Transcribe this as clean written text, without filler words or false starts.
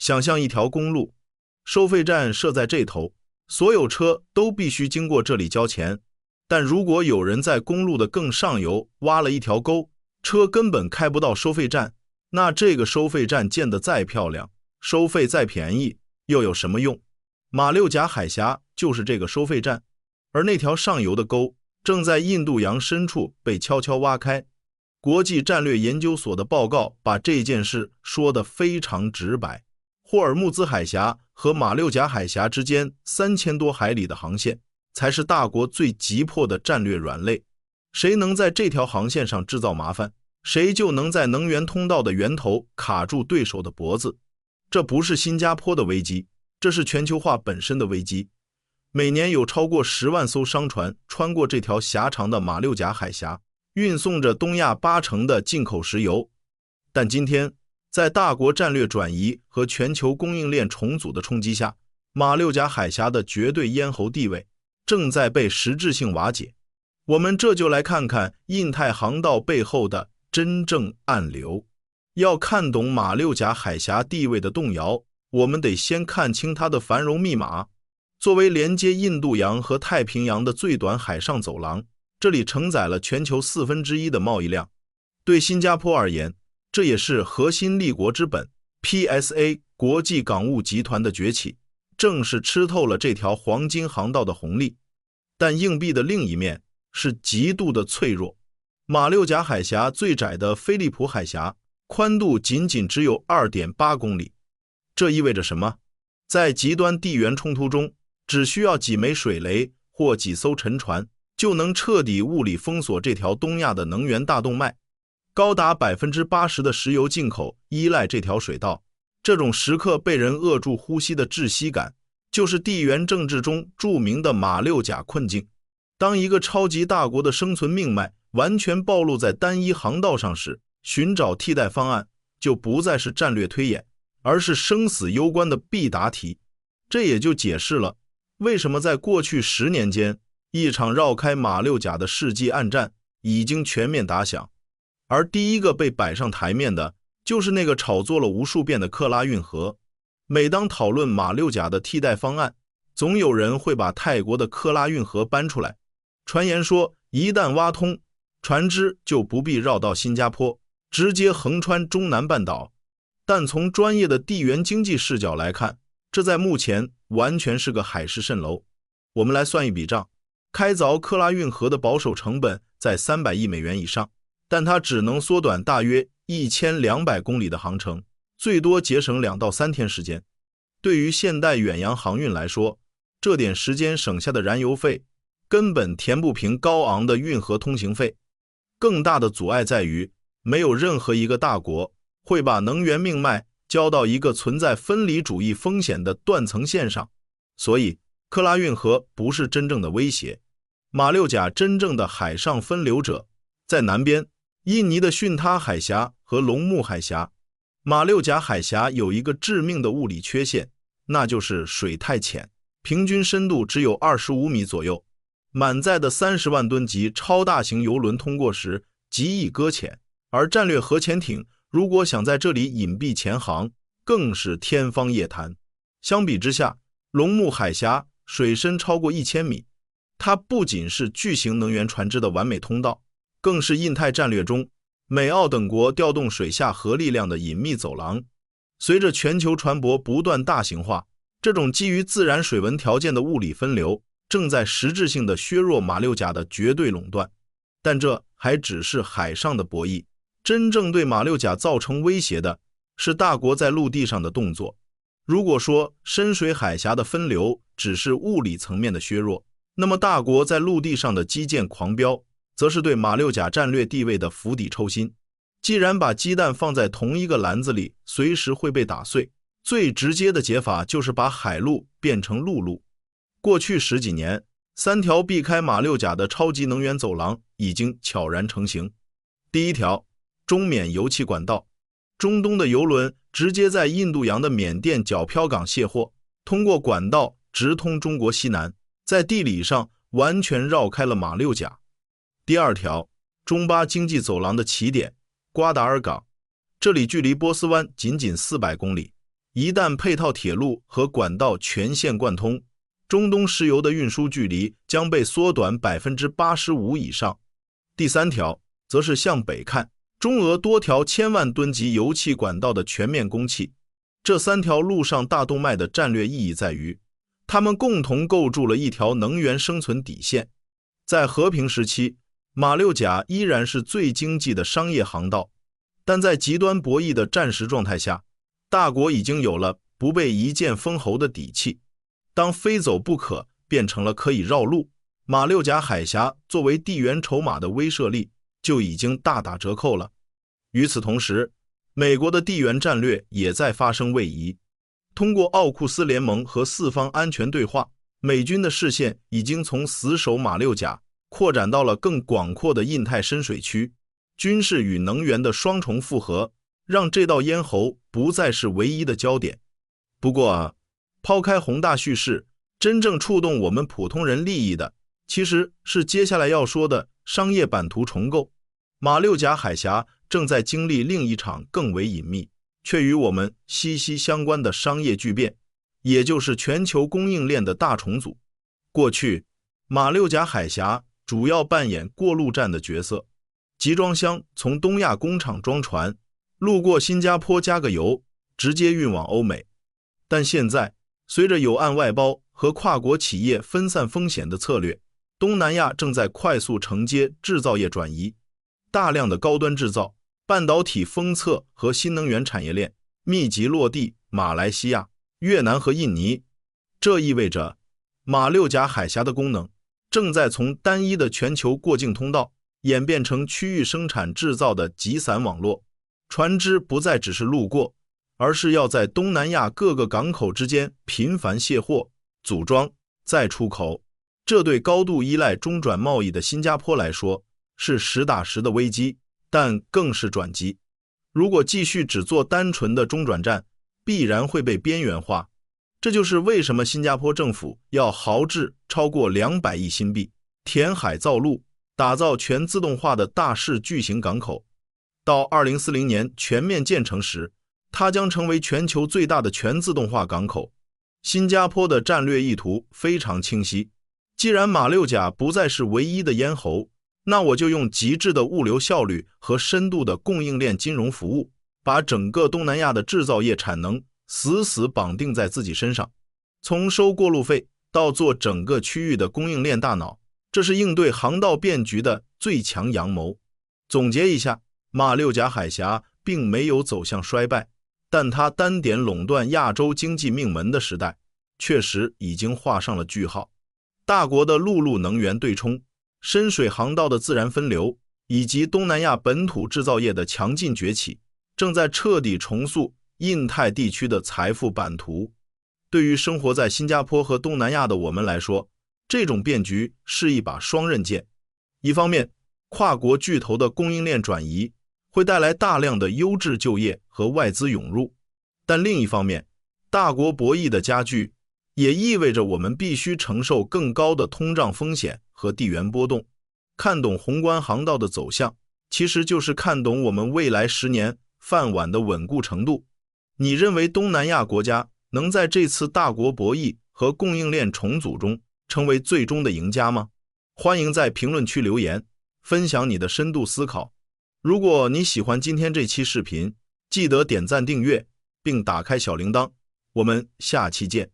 想象一条公路，收费站设在这头，所有车都必须经过这里交钱。但如果有人在公路的更上游挖了一条沟，车根本开不到收费站，那这个收费站建得再漂亮，收费再便宜，又有什么用？马六甲海峡就是这个收费站，而那条上游的沟正在印度洋深处被悄悄挖开。国际战略研究所的报告把这件事说得非常直白。霍尔木兹海峡和马六甲海峡之间3000多海里的航线，才是大国最急迫的战略软肋。谁能在这条航线上制造麻烦，谁就能在能源通道的源头卡住对手的脖子。这不是新加坡的危机，这是全球化本身的危机。每年有超过10万艘商船穿过这条狭长的马六甲海峡，运送着东亚80%的进口石油。但今天，在大国战略转移和全球供应链重组的冲击下，马六甲海峡的绝对咽喉地位正在被实质性瓦解。我们这就来看看印太航道背后的真正暗流。要看懂马六甲海峡地位的动摇，我们得先看清它的繁荣密码。作为连接印度洋和太平洋的最短海上走廊，这里承载了全球1/4的贸易量。对新加坡而言，这也是核心立国之本。 PSA 国际港务集团的崛起正是吃透了这条黄金航道的红利。但硬币的另一面是极度的脆弱。马六甲海峡最窄的菲利普海峡宽度仅只有 2.8 公里。这意味着什么？在极端地缘冲突中，只需要几枚水雷或几艘沉船，就能彻底物理封锁这条东亚的能源大动脉。高达 80% 的石油进口依赖这条水道，这种时刻被人扼住呼吸的窒息感，就是地缘政治中著名的马六甲困境。当一个超级大国的生存命脉完全暴露在单一航道上时，寻找替代方案就不再是战略推演，而是生死攸关的必答题。这也就解释了为什么在过去10年间，一场绕开马六甲的世纪暗战已经全面打响。而第一个被摆上台面的就是那个炒作了无数遍的克拉运河。每当讨论马六甲的替代方案，总有人会把泰国的克拉运河搬出来。传言说，一旦挖通，船只就不必绕到新加坡，直接横穿中南半岛。但从专业的地缘经济视角来看，这在目前完全是个海市蜃楼。我们来算一笔账，开凿克拉运河的保守成本在300亿美元以上，但它只能缩短大约1200公里的航程，最多节省2到3天时间。对于现代远洋航运来说，这点时间省下的燃油费根本填不平高昂的运河通行费。更大的阻碍在于，没有任何一个大国会把能源命脉交到一个存在分离主义风险的断层线上。所以克拉运河不是真正的威胁。马六甲真正的海上分流者在南边，印尼的巽他海峡和龙目海峡。马六甲海峡有一个致命的物理缺陷，那就是水太浅，平均深度只有25米左右。满载的30万吨级超大型油轮通过时极易搁浅，而战略核潜艇如果想在这里隐蔽潜航，更是天方夜谭。相比之下，龙目海峡水深超过1000米，它不仅是巨型能源船只的完美通道，更是印太战略中美澳等国调动水下核力量的隐秘走廊。随着全球船舶不断大型化，这种基于自然水文条件的物理分流正在实质性地削弱马六甲的绝对垄断。但这还只是海上的博弈，真正对马六甲造成威胁的是大国在陆地上的动作。如果说深水海峡的分流只是物理层面的削弱，那么大国在陆地上的基建狂飙则是对马六甲战略地位的釜底抽薪。既然把鸡蛋放在同一个篮子里随时会被打碎，最直接的解法就是把海路变成陆路。过去10几年，3条避开马六甲的超级能源走廊已经悄然成型。第一条，中缅油气管道。中东的油轮直接在印度洋的缅甸皎漂港卸货，通过管道直通中国西南，在地理上完全绕开了马六甲。第二条，中巴经济走廊的起点瓜达尔港，这里距离波斯湾仅400公里，一旦配套铁路和管道全线贯通，中东石油的运输距离将被缩短 85% 以上。第3条则是向北看，中俄多条千万吨级油气管道的全面供气。这3条陆上大动脉的战略意义在于，它们共同构筑了一条能源生存底线。在和平时期，马六甲依然是最经济的商业航道，但在极端博弈的战时状态下，大国已经有了不被一剑封喉的底气。当非走不可变成了可以绕路，马六甲海峡作为地缘筹码的威慑力就已经大打折扣了。与此同时，美国的地缘战略也在发生位移。通过奥库斯联盟和4方安全对话，美军的视线已经从死守马六甲扩展到了更广阔的印太深水区。军事与能源的双重复合，让这道咽喉不再是唯一的焦点。不过抛开宏大叙事，真正触动我们普通人利益的，其实是接下来要说的商业版图重构。马六甲海峡正在经历另一场更为隐秘，却与我们息息相关的商业巨变，也就是全球供应链的大重组。过去，马六甲海峡主要扮演过路站的角色，集装箱从东亚工厂装船，路过新加坡加个油，直接运往欧美。但现在，随着有岸外包和跨国企业分散风险的策略，东南亚正在快速承接制造业转移，大量的高端制造、半导体封测和新能源产业链密集落地马来西亚、越南和印尼。这意味着马六甲海峡的功能正在从单一的全球过境通道演变成区域生产制造的集散网络，船只不再只是路过，而是要在东南亚各个港口之间频繁卸货、组装、再出口。这对高度依赖中转贸易的新加坡来说是实打实的危机，但更是转机。如果继续只做单纯的中转站，必然会被边缘化。这就是为什么新加坡政府要豪掷超过200亿新币，填海造陆，打造全自动化的大式巨型港口。到2040年全面建成时，它将成为全球最大的全自动化港口。新加坡的战略意图非常清晰，既然马六甲不再是唯一的咽喉，那我就用极致的物流效率和深度的供应链金融服务，把整个东南亚的制造业产能死死绑定在自己身上，从收过路费到做整个区域的供应链大脑，这是应对航道变局的最强阳谋。总结一下，马六甲海峡并没有走向衰败，但它单点垄断亚洲经济命门的时代确实已经画上了句号。大国的陆路能源对冲、深水航道的自然分流，以及东南亚本土制造业的强劲崛起，正在彻底重塑印太地区的财富版图。对于生活在新加坡和东南亚的我们来说，这种变局是一把双刃剑。一方面，跨国巨头的供应链转移会带来大量的优质就业和外资涌入，但另一方面，大国博弈的加剧也意味着我们必须承受更高的通胀风险和地缘波动。看懂宏观航道的走向，其实就是看懂我们未来10年饭碗的稳固程度。你认为东南亚国家能在这次大国博弈和供应链重组中成为最终的赢家吗？欢迎在评论区留言，分享你的深度思考。如果你喜欢今天这期视频，记得点赞订阅，并打开小铃铛。我们下期见。